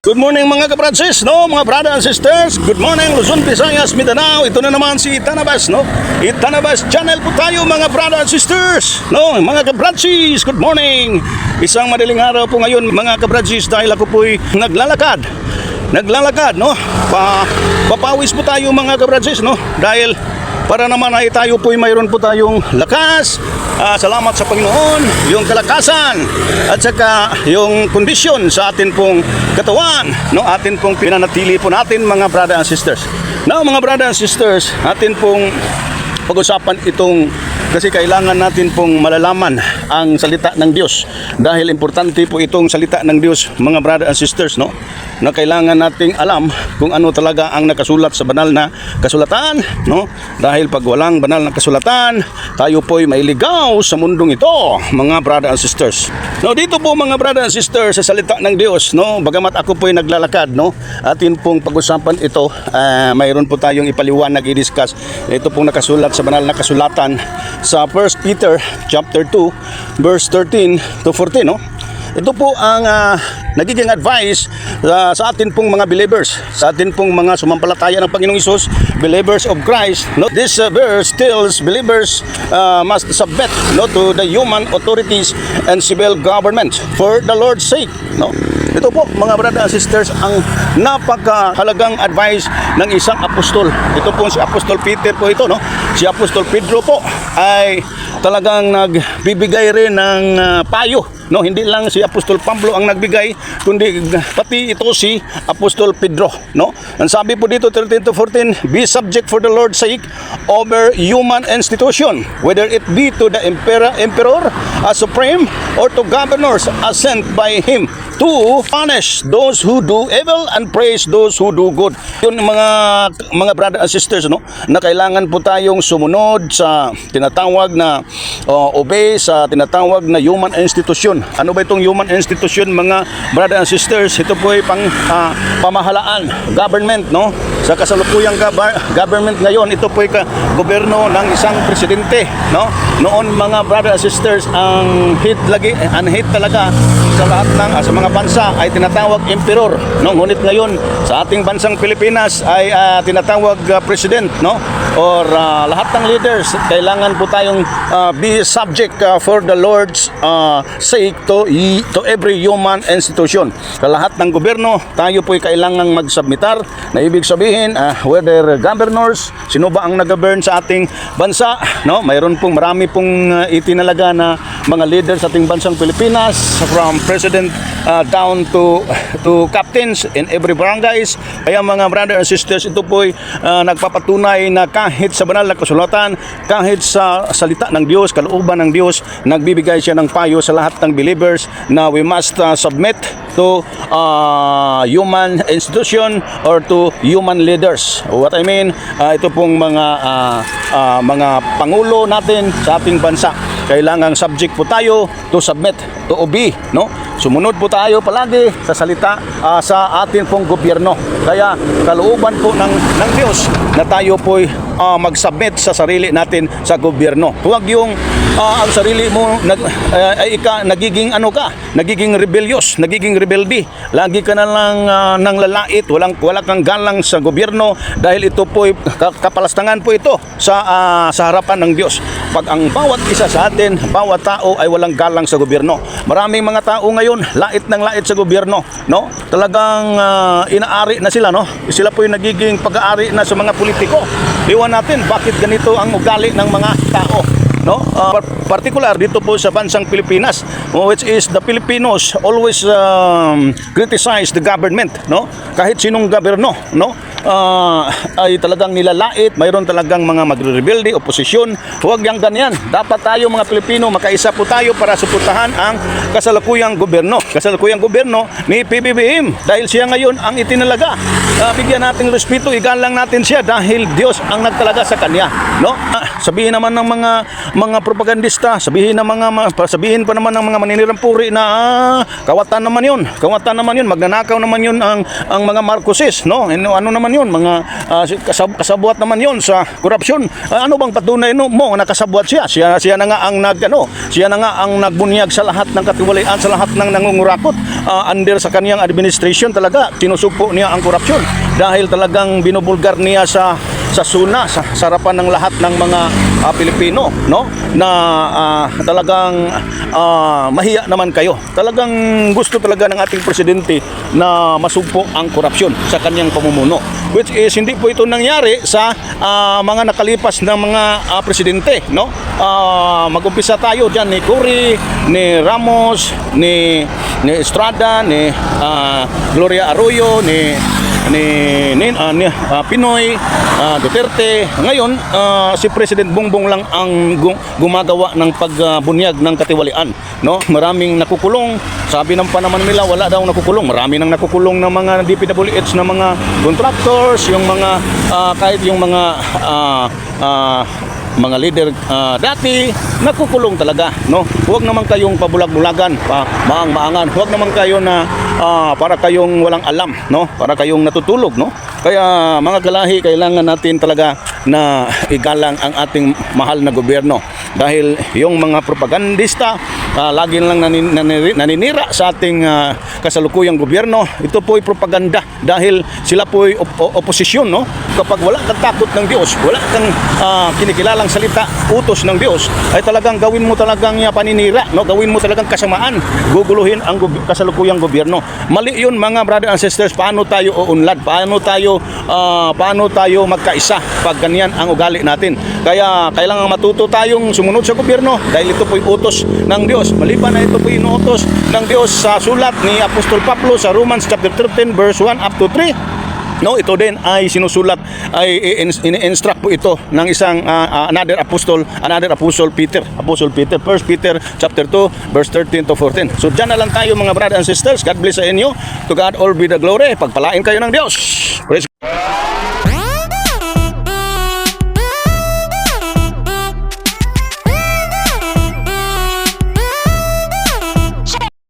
Good morning mga kapratsis, no? Mga brother and sisters. Good morning Luzon, Visayas, Mindanao. Ito na naman si Itanabas, no? Itanabas channel po tayo mga brother and sisters, no? Mga kapratsis, good morning. Isang madaling araw po ngayon mga kapratsis dahil ako po'y naglalakad, no? Papawis po tayo mga kapratsis, no? Dahil para naman ay tayo po'y mayroon po tayong lakas. Salamat sa Panginoon, yung kalakasan at saka yung kondisyon sa atin pong katawan, no? Atin pong pinanatili po natin mga brother and sisters. Now mga brother and sisters, atin pong pag-usapan itong kasi kailangan natin pong malalaman ang salita ng Diyos dahil importante po itong salita ng Diyos mga brother and sisters, no? Na kailangan nating alam kung ano talaga ang nakasulat sa banal na kasulatan, no? Dahil pag walang banal na kasulatan, tayo po'y mailigaw sa mundong ito, mga brother and sisters. No, dito po mga brother and sisters sa salita ng Diyos, no? Bagamat ako po'y naglalakad, no? Atin pong pag-usapan ito, mayroon po tayong ipaliwanag, i-discuss. Ito pong nakasulat sa banal na kasulatan sa 1 Peter chapter 2 verse 13 to 14, no? Ito po ang nagiging advice sa atin pong mga believers, sa atin pong mga sumampalataya ng Panginoong Hesus, believers of Christ, no? This verse tells believers must submit, no, to the human authorities and civil government for the Lord's sake, no? Ito po mga brother and sisters ang napakahalagang advice ng isang apostol. Ito po si Apostol Peter po ito, no? Si Apostol Pedro po ay talagang nagbibigay rin ng payo, no? Hindi lang si Apostol Pablo ang nagbigay, kundi pati ito si Apostol Pedro, no? Ang sabi po dito 13 to 14, be subject for the Lord's sake over human institution, whether it be to the emperor as supreme or to governors as sent by him to punish those who do evil and praise those who do good. Yun mga brother and sisters, no? Na kailangan po tayong sumunod sa tinatawag na obey sa tinatawag na human institution. Ano ba itong human institution mga brother and sisters? Ito po ay pamahalaan, government, no? Sa kasalukuyang government ngayon, ito po ay gobyerno ng isang presidente, no? Noon mga brother and sisters, ang hit talaga sa lahat ng sa mga bansa ay tinatawag emperor, no? Ngunit ngayon sa ating bansang Pilipinas ay tinatawag president, no? Or lahat ng leaders kailangan po tayong be subject for the Lord's sake to every human institution. Sa lahat ng gobyerno, tayo po ay kailangang magsubmitar, na ibig sabihin whether governors, sino ba ang nag-govern sa ating bansa, no? Mayroon pong marami pong itinalaga na mga leaders sa ating bansang Pilipinas, from president down to captains in every barangays. Kaya mga brother and sisters, ito po ay nagpapatunay na kahit sa banal na kasulatan, kahit sa salita ng Diyos, kalooban ng Diyos, nagbibigay siya ng payo sa lahat ng believers na we must submit to human institution or to human leaders. What I mean, ito pong mga pangulo natin sa ating bansa, kailangang subject po tayo to submit, to obey, no? Sumunod po tayo palagi sa salita sa ating pong gobyerno. Kaya kalooban po ng Diyos na tayo po'y mag-submit sa sarili natin sa gobyerno. Huwag yung ang sarili mo nagiging rebellious, nagiging rebelde. Lagi ka na lang nang lalait, wala kang galang sa gobyerno dahil ito po'y kapalastangan po ito sa harapan ng Diyos. Pag ang bawat isa sa atin, bawat tao ay walang galang sa gobyerno. Maraming mga tao ngayon lait ng lait sa gobyerno, no? Talagang inaari na sila, no? Sila po yung nagiging pag-aari na sa mga politiko. Iwan natin bakit ganito ang ugali ng mga tao, no? Particular dito po sa bansang Pilipinas, which is the Filipinos always criticize the government, no? Kahit sinong gobyerno, no? Ay talagang nilalait, mayroon talagang mga magre-rebelde, oposisyon. Huwag yang ganyan. Dapat tayo mga Pilipino, makaisa po tayo para suportahan ang kasalukuyang gobyerno. Kasalukuyang gobyerno ni PBBM dahil siya ngayon ang itinalaga. Bigyan natin respeto, igalang natin siya dahil Diyos ang nagtalaga sa kanya, no? Sabihin naman ng mga propagandista, sabihin pa naman ng mga maninirampuri na kawatan naman 'yun, magnanakaw naman 'yun ang mga Marcoses, no? Ano naman naman yun, mga kasabwat naman yun sa korupsyon. Ano bang patunay mo na kasabwat siya? Siya na nga ang siya na nga ang nagbunyag sa lahat ng katiwalian, sa lahat ng nangungurakot under sa kaniyang administration. Talaga tinusugpo niya ang korupsyon dahil talagang binubulgar niya sa suna, sa sarapan ng lahat ng mga Pilipino, no? Na talagang mahiya naman kayo. Talagang gusto talaga ng ating presidente na masugpo ang korupsyon sa kanyang pamumuno, which is hindi po ito nangyari sa mga nakalipas na mga presidente, no? Mag-umpisa tayo diyan ni Cory, ni Ramos, ni Estrada, ni Gloria Arroyo, ni Pinoy, Duterte. Ngayon, si President Bongbong lang ang gumagawa ng pagbunyag ng katiwalian, no? Maraming nakukulong. Sabi ng panaman nila wala daw nakukulong. Marami nang nakukulong ng mga DPWH na mga contractors, yung mga kahit yung mga leader dati nakukulong talaga, no? Huwag naman kayong pabulag-bulagan, maang-maangan. Huwag naman kayo na para kayong walang alam, no? Para kayong natutulog, no? Kaya mga kalahi, kailangan natin talaga na igalang ang ating mahal na gobyerno dahil yung mga propagandista lagi lang naninira sa ating kasalukuyang gobyerno. Ito po ay propaganda dahil sila po ay oposisyon, no? Kapag wala kang takot ng Diyos, wala kang kinikilalang salita, utos ng Diyos, ay talagang gawin mo talagang paninira, no? Gawin mo talagang kasamaan, guguluhin ang kasalukuyang gobyerno. Mali yun mga brother and sisters. Paano tayo uunlad? Paano tayo magkaisa pag ganyan ang ugali natin? Kaya kailangan matuto tayong sumunod sa gobyerno dahil ito po'y utos ng Diyos. Maliban na ito po'y inuutos ng Diyos sa sulat ni Apostol Pablo sa Romans chapter 13 verse 1 up to 3. No, ito din ay sinusulat, ay ini-instruct po ito ng isang another apostle Peter, Apostle Peter, 1 Peter chapter 2 verse 13 to 14. So diyan na lang tayo mga brothers and sisters. God bless sa inyo. To God all be the glory. Pagpalain kayo ng Diyos. Praise God.